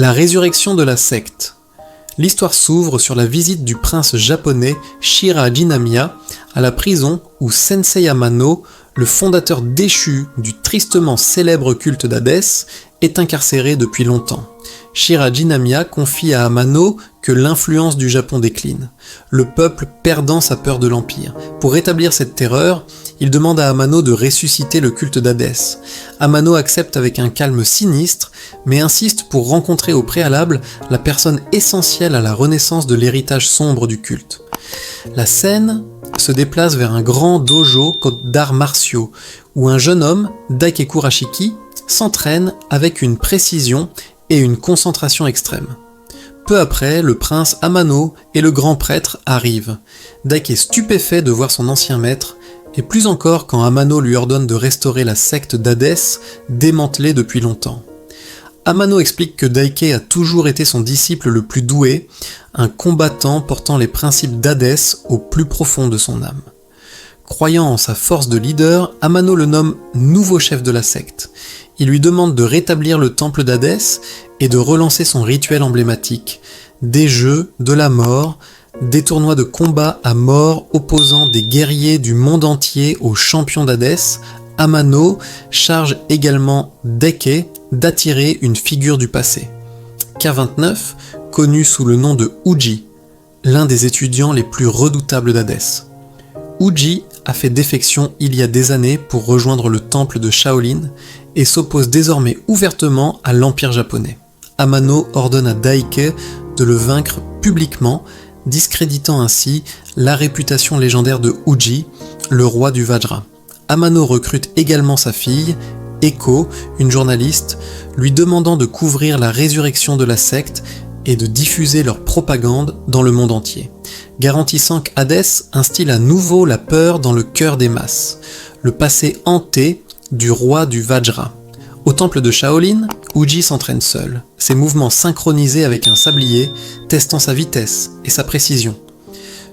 La résurrection de la secte. L'histoire s'ouvre sur la visite du prince japonais Shira Jinamiya à la prison où Sensei Amano, le fondateur déchu du tristement célèbre culte d'Hadès, est incarcéré depuis longtemps. Shira Jinamiya confie à Amano que l'influence du Japon décline, le peuple perdant sa peur de l'Empire. Pour rétablir cette terreur, il demande à Amano de ressusciter le culte d'Hadès. Amano accepte avec un calme sinistre, mais insiste pour rencontrer au préalable la personne essentielle à la renaissance de l'héritage sombre du culte. La scène se déplace vers un grand dojo d'arts martiaux, où un jeune homme, Daike Kurashiki, s'entraîne avec une précision et une concentration extrême. Peu après, le prince Amano et le grand prêtre arrivent. Daike est stupéfait de voir son ancien maître, et plus encore quand Amano lui ordonne de restaurer la secte d'Hadès, démantelée depuis longtemps. Amano explique que Daike a toujours été son disciple le plus doué, un combattant portant les principes d'Hadès au plus profond de son âme. Croyant en sa force de leader, Amano le nomme nouveau chef de la secte. Il lui demande de rétablir le temple d'Hadès et de relancer son rituel emblématique, des jeux, de la mort, des tournois de combat à mort opposant des guerriers du monde entier aux champions d'Hadès. Amano charge également Daike d'attirer une figure du passé. K29, connu sous le nom de Uji, l'un des étudiants les plus redoutables d'Hadès. Uji a fait défection il y a des années pour rejoindre le temple de Shaolin et s'oppose désormais ouvertement à l'Empire japonais. Amano ordonne à Daike de le vaincre publiquement, discréditant ainsi la réputation légendaire de Uji, le roi du Vajra. Amano recrute également sa fille, Eko, une journaliste, lui demandant de couvrir la résurrection de la secte et de diffuser leur propagande dans le monde entier, garantissant qu'Hadès instille à nouveau la peur dans le cœur des masses, le passé hanté du roi du Vajra. Au temple de Shaolin, Uji s'entraîne seul, ses mouvements synchronisés avec un sablier, testant sa vitesse et sa précision.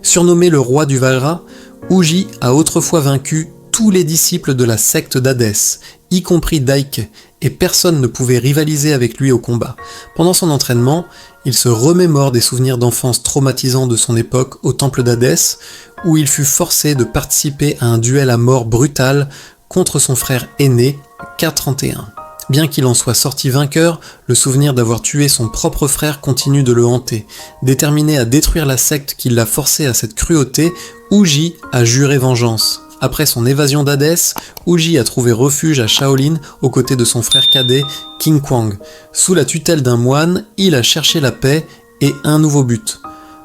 Surnommé le roi du Vajra, Uji a autrefois vaincu tous les disciples de la secte d'Hadès, y compris Daike, et personne ne pouvait rivaliser avec lui au combat. Pendant son entraînement, il se remémore des souvenirs d'enfance traumatisants de son époque au temple d'Hadès, où il fut forcé de participer à un duel à mort brutal contre son frère aîné, K31. Bien qu'il en soit sorti vainqueur, le souvenir d'avoir tué son propre frère continue de le hanter. Déterminé à détruire la secte qui l'a forcé à cette cruauté, Uji a juré vengeance. Après son évasion d'Hadès, Uji a trouvé refuge à Shaolin aux côtés de son frère cadet, King Kwang. Sous la tutelle d'un moine, il a cherché la paix et un nouveau but.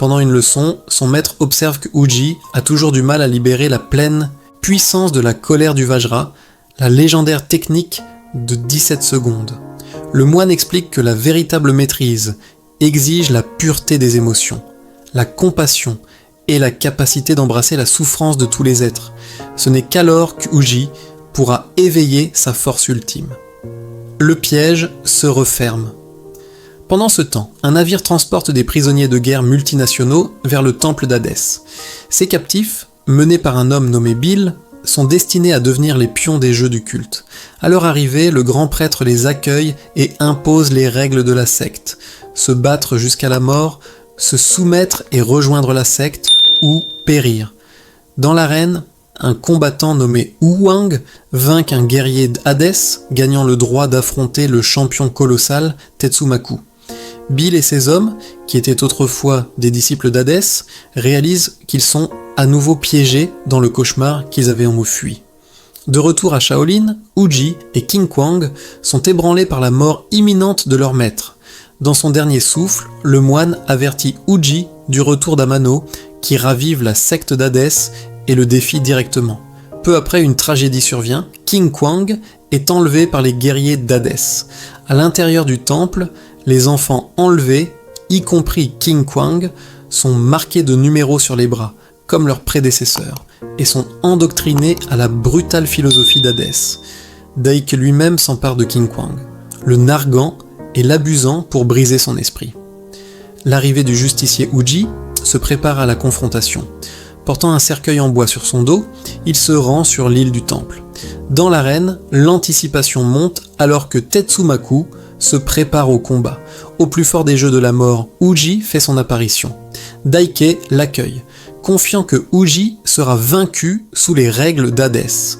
Pendant une leçon, son maître observe que Uji a toujours du mal à libérer la pleine puissance de la colère du Vajra, la légendaire technique de 17 secondes. Le moine explique que la véritable maîtrise exige la pureté des émotions, la compassion et la capacité d'embrasser la souffrance de tous les êtres. Ce n'est qu'alors qu'Uji pourra éveiller sa force ultime. Le piège se referme. Pendant ce temps, un navire transporte des prisonniers de guerre multinationaux vers le temple d'Hadès. Ces captifs, menés par un homme nommé Bill, sont destinés à devenir les pions des jeux du culte. À leur arrivée, le grand prêtre les accueille et impose les règles de la secte. Se battre jusqu'à la mort, se soumettre et rejoindre la secte, ou périr. Dans l'arène, un combattant nommé Wang vainc un guerrier d'Hadès, gagnant le droit d'affronter le champion colossal Tetsumaku. Bill et ses hommes, qui étaient autrefois des disciples d'Hadès, réalisent qu'ils sont à nouveau piégés dans le cauchemar qu'ils avaient enfui. De retour à Shaolin, Uji et King Kwang sont ébranlés par la mort imminente de leur maître. Dans son dernier souffle, le moine avertit Uji du retour d'Amano, qui ravive la secte d'Hadès et le défie directement. Peu après, une tragédie survient. King Kwang est enlevé par les guerriers d'Hadès. À l'intérieur du temple, les enfants enlevés, y compris King Kwang, sont marqués de numéros sur les bras, comme leurs prédécesseurs, et sont endoctrinés à la brutale philosophie d'Hadès. Daike lui-même s'empare de King Kwang, le narguant et l'abusant pour briser son esprit. L'arrivée du justicier Uji se prépare à la confrontation. Portant un cercueil en bois sur son dos, il se rend sur l'île du temple. Dans l'arène, l'anticipation monte alors que Tetsumaku, se prépare au combat. Au plus fort des jeux de la mort, Uji fait son apparition. Daike l'accueille, confiant que Uji sera vaincu sous les règles d'Hadès.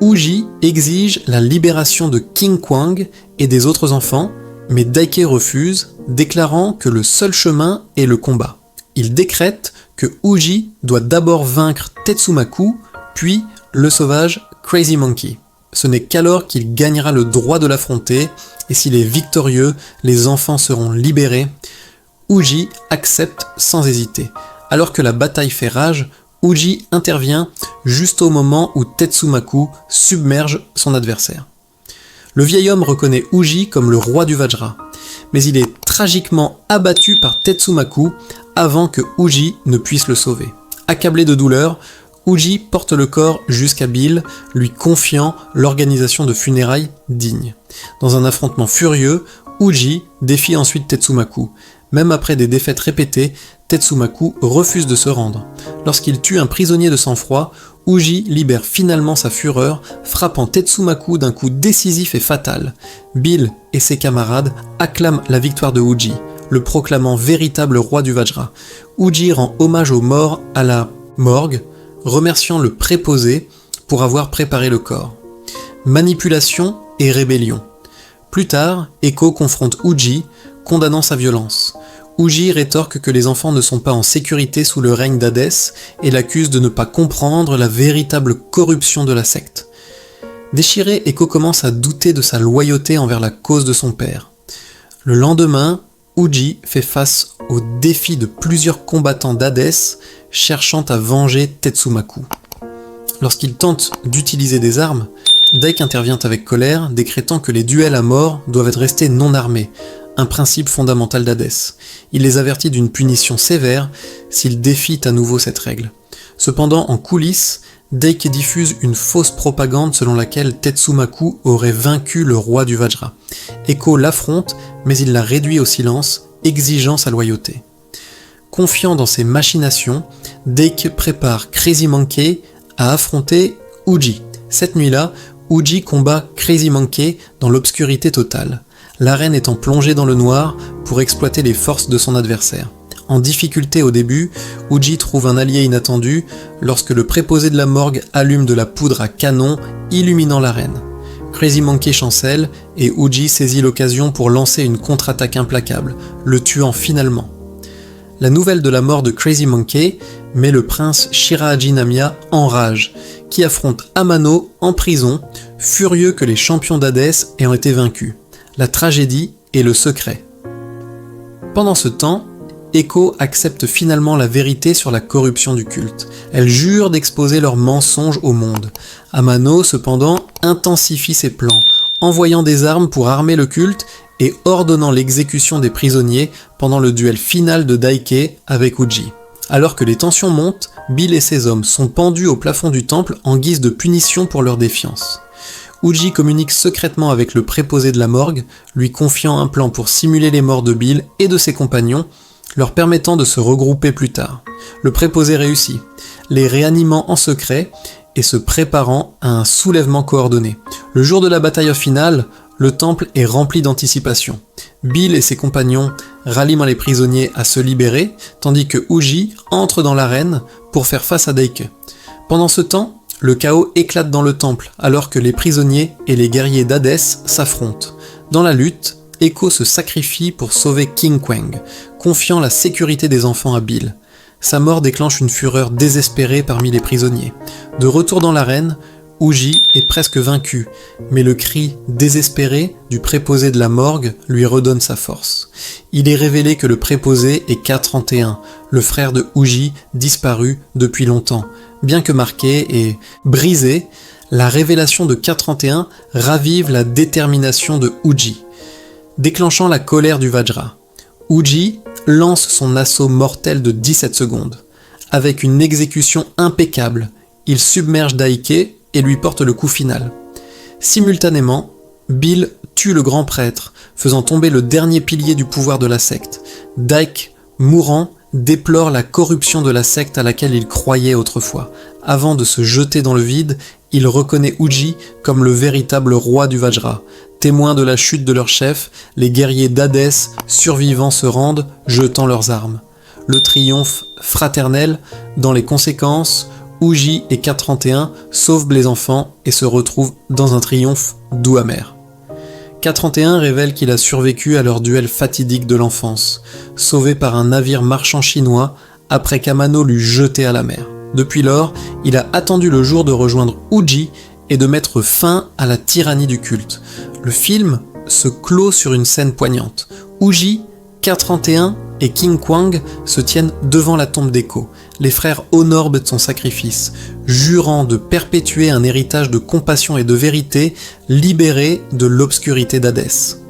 Uji exige la libération de King Kwang et des autres enfants, mais Daike refuse, déclarant que le seul chemin est le combat. Il décrète que Uji doit d'abord vaincre Tetsumaku, puis le sauvage Crazy Monkey. Ce n'est qu'alors qu'il gagnera le droit de l'affronter, et s'il est victorieux, les enfants seront libérés. Uji accepte sans hésiter. Alors que la bataille fait rage, Uji intervient juste au moment où Tetsumaku submerge son adversaire. Le vieil homme reconnaît Uji comme le roi du Vajra, mais il est tragiquement abattu par Tetsumaku avant que Uji ne puisse le sauver. Accablé de douleur, Uji porte le corps jusqu'à Bill, lui confiant l'organisation de funérailles digne. Dans un affrontement furieux, Uji défie ensuite Tetsumaku. Même après des défaites répétées, Tetsumaku refuse de se rendre. Lorsqu'il tue un prisonnier de sang-froid, Uji libère finalement sa fureur, frappant Tetsumaku d'un coup décisif et fatal. Bill et ses camarades acclament la victoire de Uji, le proclamant véritable roi du Vajra. Uji rend hommage aux morts à la morgue, remerciant le préposé pour avoir préparé le corps. Manipulation et rébellion. Plus tard, Eko confronte Uji, condamnant sa violence. Uji rétorque que les enfants ne sont pas en sécurité sous le règne d'Hadès et l'accuse de ne pas comprendre la véritable corruption de la secte. Déchiré, Eko commence à douter de sa loyauté envers la cause de son père. Le lendemain, Uji fait face au défi de plusieurs combattants d'Hadès cherchant à venger Tetsumaku. Lorsqu'il tente d'utiliser des armes, Daike intervient avec colère, décrétant que les duels à mort doivent rester non armés, un principe fondamental d'Hadès. Il les avertit d'une punition sévère s'ils défient à nouveau cette règle. Cependant, en coulisses, Daike diffuse une fausse propagande selon laquelle Tetsumaku aurait vaincu le roi du Vajra. Eko l'affronte, mais il la réduit au silence, exigeant sa loyauté. Confiant dans ses machinations, Daike prépare Crazy Monkey à affronter Uji. Cette nuit-là, Uji combat Crazy Monkey dans l'obscurité totale, l'arène étant plongée dans le noir pour exploiter les forces de son adversaire. En difficulté au début, Uji trouve un allié inattendu lorsque le préposé de la morgue allume de la poudre à canon, illuminant l'arène. Crazy Monkey chancelle et Uji saisit l'occasion pour lancer une contre-attaque implacable, le tuant finalement. La nouvelle de la mort de Crazy Monkey met le prince Shiraaji Namiya en rage, qui affronte Amano en prison, furieux que les champions d'Hadès aient été vaincus. La tragédie est le secret. Pendant ce temps, Eko accepte finalement la vérité sur la corruption du culte. Elle jure d'exposer leurs mensonges au monde. Amano, cependant, intensifie ses plans, envoyant des armes pour armer le culte et ordonnant l'exécution des prisonniers pendant le duel final de Daike avec Uji. Alors que les tensions montent, Bill et ses hommes sont pendus au plafond du temple en guise de punition pour leur défiance. Uji communique secrètement avec le préposé de la morgue, lui confiant un plan pour simuler les morts de Bill et de ses compagnons, leur permettant de se regrouper plus tard. Le préposé réussit, les réanimant en secret et se préparant à un soulèvement coordonné. Le jour de la bataille finale, le temple est rempli d'anticipation. Bill et ses compagnons rallient les prisonniers à se libérer, tandis que Uji entre dans l'arène pour faire face à Daike. Pendant ce temps, le chaos éclate dans le temple, alors que les prisonniers et les guerriers d'Hadès s'affrontent. Dans la lutte, Eko se sacrifie pour sauver King Kwang, confiant la sécurité des enfants à Bill. Sa mort déclenche une fureur désespérée parmi les prisonniers. De retour dans l'arène, Uji est presque vaincu, mais le cri désespéré du préposé de la morgue lui redonne sa force. Il est révélé que le préposé est K31, le frère de Uji disparu depuis longtemps. Bien que marqué et brisé, la révélation de K31 ravive la détermination de Uji, déclenchant la colère du Vajra. Uji lance son assaut mortel de 17 secondes. Avec une exécution impeccable, il submerge Daike et lui porte le coup final. Simultanément, Bill tue le grand prêtre, faisant tomber le dernier pilier du pouvoir de la secte. Daike, mourant, déplore la corruption de la secte à laquelle il croyait autrefois. Avant de se jeter dans le vide, il reconnaît Uji comme le véritable roi du Vajra. Témoins de la chute de leur chef, les guerriers d'Hadès survivants se rendent, jetant leurs armes. Le triomphe fraternel, dans les conséquences, Uji et K31 sauvent les enfants et se retrouvent dans un triomphe doux amer. K31 révèle qu'il a survécu à leur duel fatidique de l'enfance, sauvé par un navire marchand chinois après qu'Amano l'eut jeté à la mer. Depuis lors, il a attendu le jour de rejoindre Uji et de mettre fin à la tyrannie du culte. Le film se clôt sur une scène poignante. Uji, K31 et King Kwang se tiennent devant la tombe d'Eko. Les frères honorent de son sacrifice, jurant de perpétuer un héritage de compassion et de vérité, libéré de l'obscurité d'Hadès.